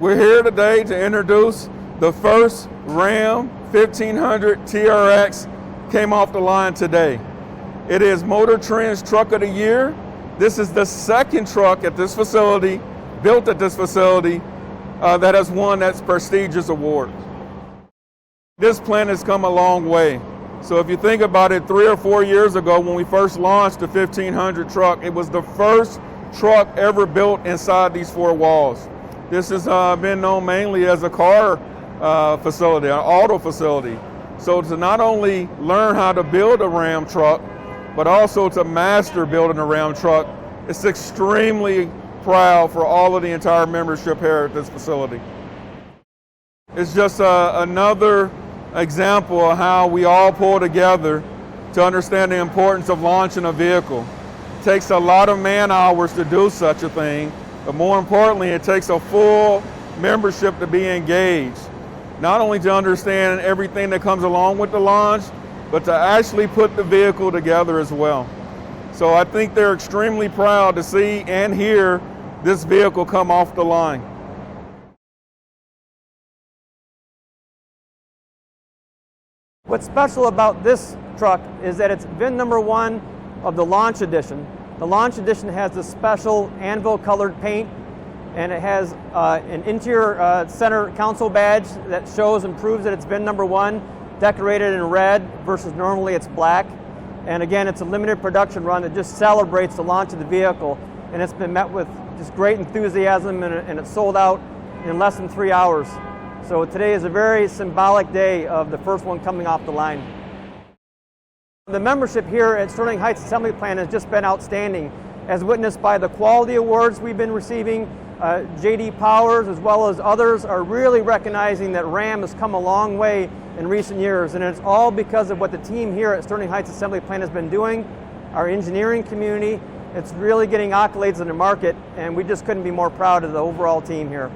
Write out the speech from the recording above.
We're here today to introduce the first Ram 1500 TRX came off the line today. It is Motor Trend's Truck of the Year. This is the second truck at this facility, built at this facility, that has won that prestigious award. This plant has come a long way. So if you think about it, 3 or 4 years ago when we first launched the 1500 truck, it was the first truck ever built inside these 4 walls. This has been known mainly as a car facility, an auto facility. So to not only learn how to build a Ram truck, but also to master building a Ram truck, it's extremely proud for all of the entire membership here at this facility. It's just another example of how we all pull together to understand the importance of launching a vehicle. It takes a lot of man hours to do such a thing, but more importantly, it takes a full membership to be engaged. Not only to understand everything that comes along with the launch, but to actually put the vehicle together as well. So I think they're extremely proud to see and hear this vehicle come off the line. What's special about this truck is that it's VIN number 1 of the Launch Edition. The Launch Edition has this special Anvil colored paint, and it has an interior center console badge that shows and proves that it's VIN number 1, decorated in red versus normally it's black. And again, it's a limited production run that just celebrates the launch of the vehicle, and it's been met with just great enthusiasm, and it's sold out in less than 3 hours. So today is a very symbolic day of the first one coming off the line. The membership here at Sterling Heights Assembly Plant has just been outstanding, as witnessed by the quality awards we've been receiving. J.D. Powers, as well as others, are really recognizing that Ram has come a long way in recent years, and it's all because of what the team here at Sterling Heights Assembly Plant has been doing, our engineering community. It's really getting accolades in the market, and we just couldn't be more proud of the overall team here.